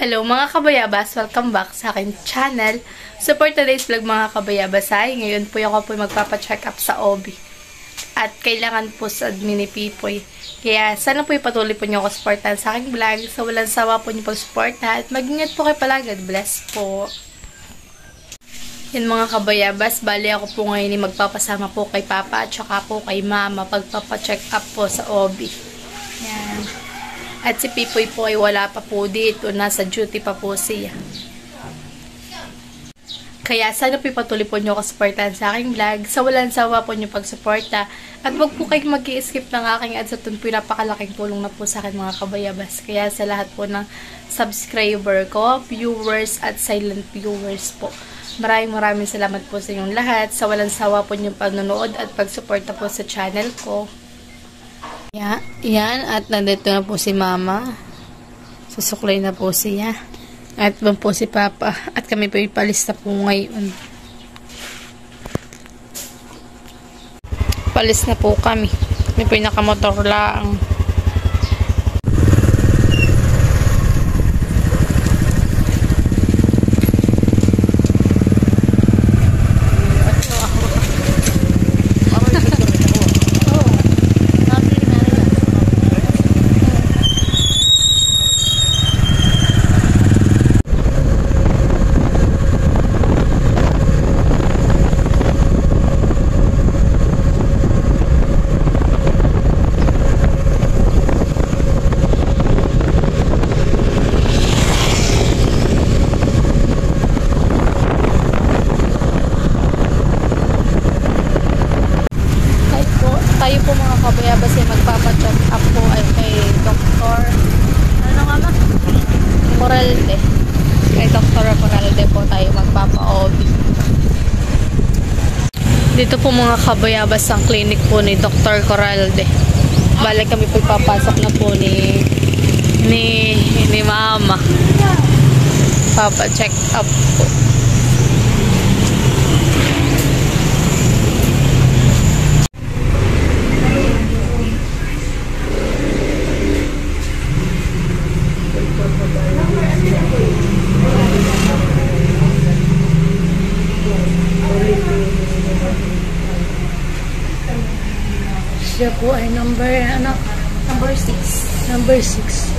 Hello mga kabayabas! Welcome back sa akin channel. So for today's vlog mga kabayabas ay ngayon po ako po magpapacheck up sa OB. At kailangan po sa mini Pipoy. Kaya sana po ipatuloy po niyo ako supportahan sa aking vlog. So walang sawa po niyo pag-suporta at mag-ingat po kayo palagi. God bless po. Yan mga kabayabas, bali ako po ngayon magpapasama po kay Papa at saka po kay Mama pagpapacheck up po sa OB. Yan. At si Pipoy po ay wala pa po dito. Nasa duty pa po siya. Kaya sana po ipatuloy po nyo kasuportahan sa aking vlog. Sa walang sawa po nyo pagsuporta. At wag po kayong mag-i-skip ng aking ads. At ito po napakalaking tulong na po sa akin mga kabayabas. Kaya sa lahat po ng subscriber ko, viewers at silent viewers po. Maraming salamat po sa inyong lahat. Sa walang sawa po nyo panonood at pagsuporta po sa channel ko. Yan, at nandito na po si Mama. Susuklay na po siya. At doon po si Papa. At kami po ipalista po ngayon. Palis na po kami. Kami po nakamotor lang. Tayo po mga kabayabas ay magpapacheck up po ay kay Dr. Corralde. Kay Dr. Corralde po tayo magpapa-OB. Dito po mga kabayabas ang clinic po ni Dr. Corralde. Balik kami po ipapasok na po ni Mama. Papa-check up po. Siya po ay number 6. Number 6.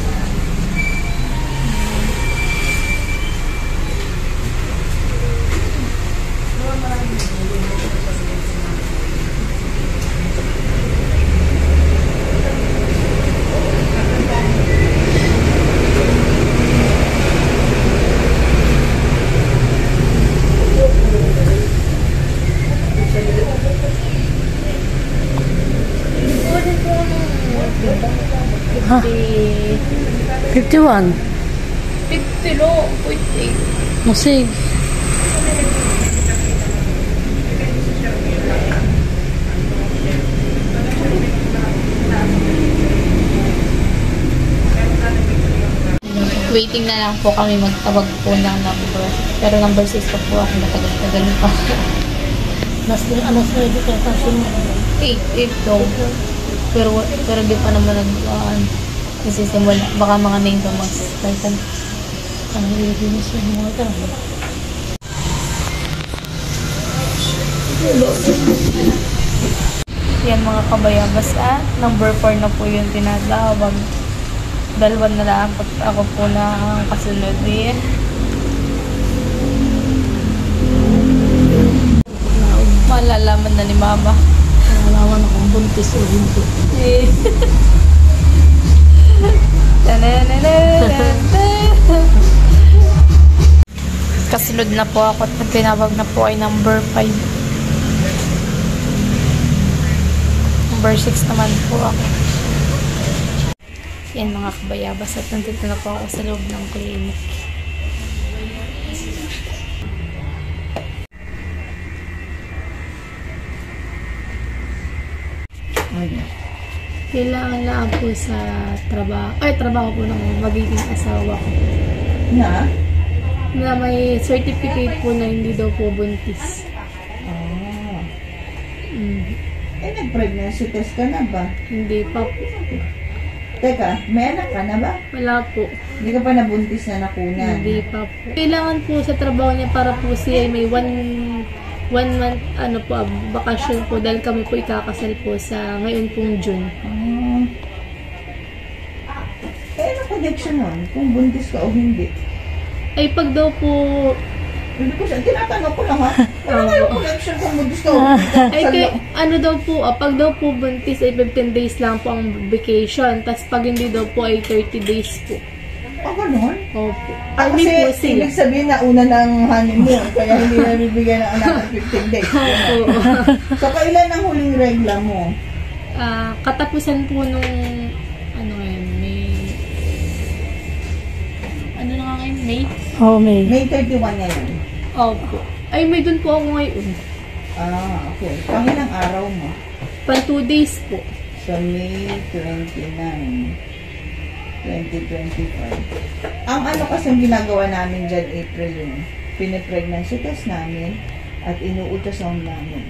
Ha? 51. 50 lo, 0.8. Musig. Waiting na lang po kami magtawag po ng number. Pero number 6 pa po ako matagal-tagal pa. Mas din alas na ito kasi 8 daw. Pero di pa naman nagsisimula. Baka mga 9 pa mag-start. ang linis yung mga tao. Yan mga kabayabas number 4 na po yung tinatawag. Dalawa na lang ako po na kasunod eh. Malalaman na ni Mama. Malalaman na kung buntis o hindi. Kasunod na po ako at tinawag na po ay number 5. Number 6 naman po ako. Yan mga kabayabas at nandito na po ako sa loob ng clinic. Kailangan lang po sa trabaho po ng magiging asawa ko. Na may certificate po na hindi daw po buntis. Eh, nag-pregnancy test ka na ba? Hindi pa po. Teka, may anak ka na ba? Wala po. Hindi ka pa nabuntis na nakunan? Hindi pa po. Kailangan po sa trabaho niya para po siya may one month bakasyon po dahil kami po ikakasal po sa ngayon pong June. Ano connection nun? Kung buntis ka o hindi? Ay pag daw po Hindi ko siya, tinatanong ko lang ha. Ano kayong connection kung buntis ka o hindi? ano daw po, pag daw po buntis ay 15 days lang po ang vacation. Tapos pag hindi daw po ay 30 days po. Ganun? Opo. Kasi po sila. ibig sabihin na una ng honeymoon, kaya hindi na bibigyan ng anak ng 15 days. So, kailan ang huling regla mo? Katapusan po nung May? Oh, May. May 31 ngayon. Opo. Ay, may dun po ako ngayon. Okay. Pangilang araw mo? 2 days po. So, May 29, 2025. Ang ano kasi ginagawa namin dyan, April yun. Pinipregnancy test namin at inuultrasound namin.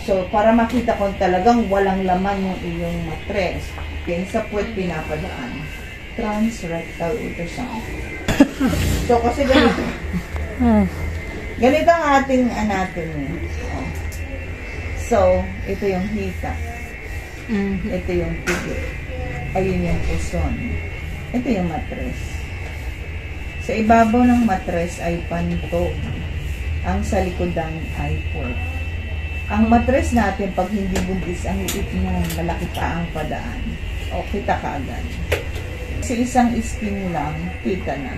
So, para makita kung talagang walang laman yung iyong matres, kaya sa puwet pinapadaan. Transrectal ultrasound. So, kasi ganito. Ganito ang ating anatomy. So, ito yung hita. Ito yung pigi. Ayun yung puson. Ito yung matres. Sa ibabaw ng matres ay panto. Ang sa likodan ay puwet. Ang matres natin, pag hindi buntis, ang liit niya, malaki pa ang padaan. O, kita ka agad. Kasi isang skin lang, kita na.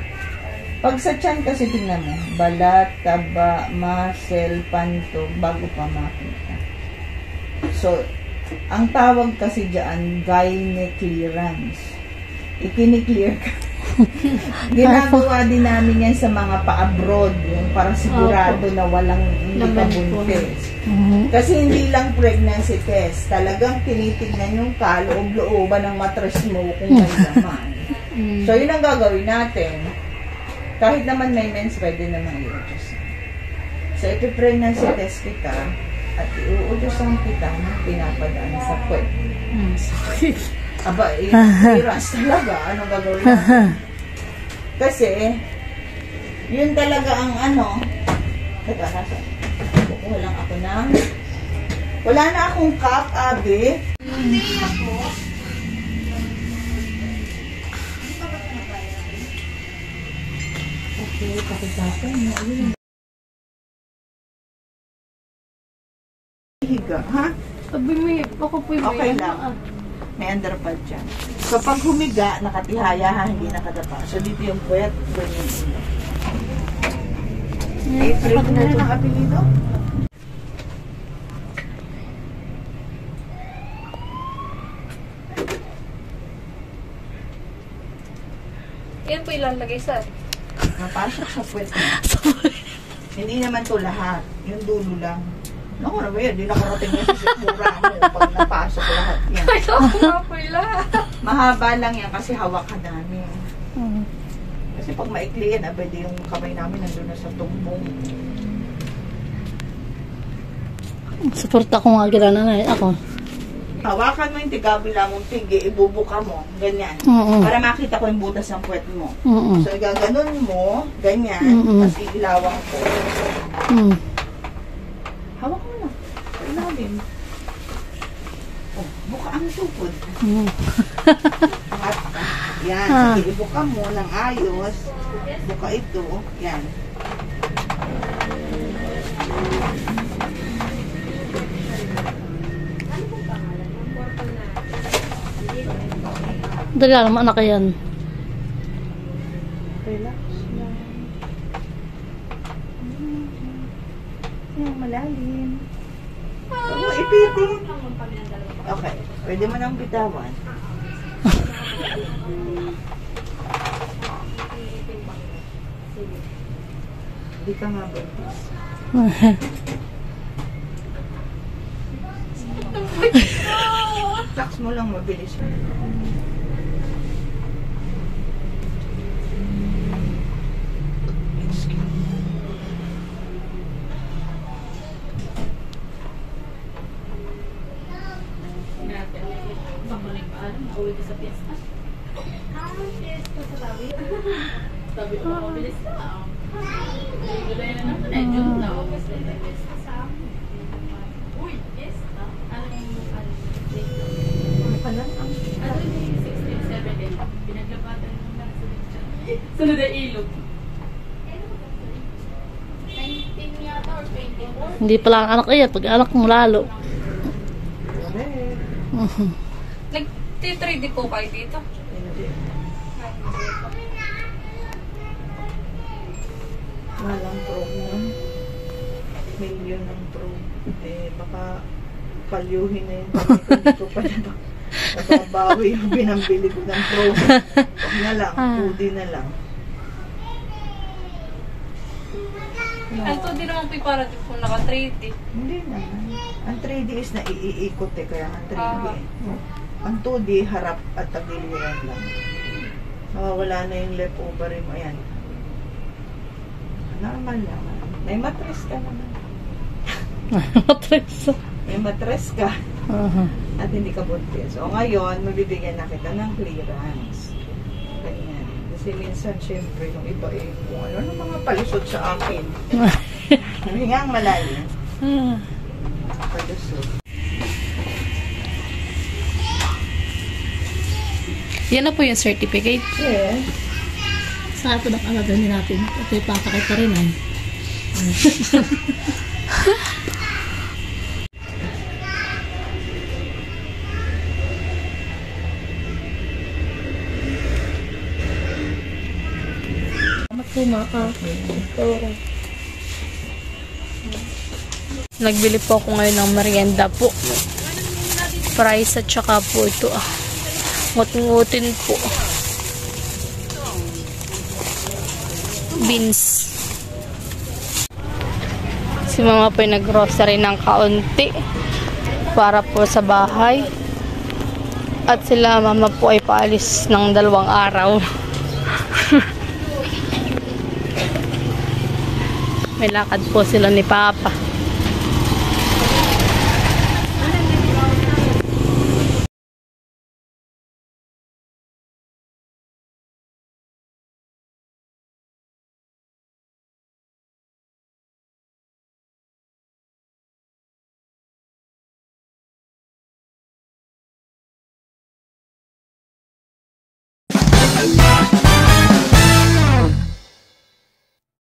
Pag sa tiyan kasi tingnan mo, balat, taba, muscle, panto, bago pa makita. So, ang tawag kasi dyan, gyne clearance. Ikini-clear ka. Ginagawa din namin yan sa mga pa-abroad, yung para sigurado na walang hindi ka buntis. Kasi hindi lang pregnancy test, talagang tinitignan yung kaloob-looban ng matres mo kung may laman. So, yun ang gagawin natin. Kahit naman may mens, pwede naman i-ultrasound. So, ipipregnancy test kita at i-ultrasound kita ng pinapadaan sa puwet. Aba, i-ras talaga. Anong gagawin natin? Kasi, yun talaga ang ano. Teka, nasa. Kukuha lang ako ng... Wala na akong cup, Abi. Hindi ako. Okay, kapitasan mo. Higa, ha? Sabi mo, ako po yung Okay lang. May underpad dyan. So, pag humiga, nakatihaya ha, hindi nakadapa. So, dito yung puwet, ganyan yung ulo. April na rin ang apelido? Yan po ilalagay sa... Napasok sa puwet mo. Hindi naman to lahat. Yung dulo lang. Naku na ba yun? Hindi nakarating na sa sikmura mo pag napasok lahat yan. Ay, ako nga po lahat. Mahaba lang yan kasi hawak ka namin. Kasi pag maikli yan, pwede yung kamay namin nandun na sa tumbong. Suporta ko nga gila na ako. Hawakan mo yung tigabila mong tigi, ibubuka mo, ganyan. Para makita ko yung butas ng puwet mo. So, igaganon mo, ganyan, tapos iilawang ko. Hawak mo na. Sa ilalim. Oh, buka ang tukod. At, yan. Sige, ibuka mo ng ayos. Buka ito. Yan. Dali alam, anak yan. Relax lang. Yan, malalim. Huwag mo ipitin. Okay. Pwede mo nang bitawan. Hindi ka nga buntis. Relax mo lang, mabilis. Babalik pa, uwi ka sa piyesta. Sunod ay ilog. 19 yata or 24? Hindi pala ang anak iya. Pag anak mo lalo. Correct. Nag-3D po kayo dito? Hindi. Walang probe nun. Million ng probe. Eh, baka palyuhin na yun. Hindi ko pa nababawi yung binambili ko ng probe. Huwag na lang. 2D na lang. Ang 2D naman po para di po naka 3D. Hindi naman. Ang 3D is na iikot eh. Kaya ang 3D. Ang 2D, harap at tagiliran lang. Mawawala na yung leftover mo. Ayan. Normal lang. May mattress ka naman. Matres. May mattress ka. At hindi ka buntis. So, ngayon, mabibigyan na kita ng clearance. Ganyan. Kasi minsan, syempre, yung iba eh, kung ano ng mga palusot sa akin. Hingang malalim. Palusot. Yan na po yung certificate. Yes. Saka ito nakagagawin natin. Ito yung papakita rin ay. Nagbili po ako ngayon ng merienda po. Price at saka po ito ngut-ngutin po. Beans. Si mama po yung nag-grocery ng kaunti para po sa bahay. At sila mama po ay paalis ng 2 araw. May lakad po sila ni Papa.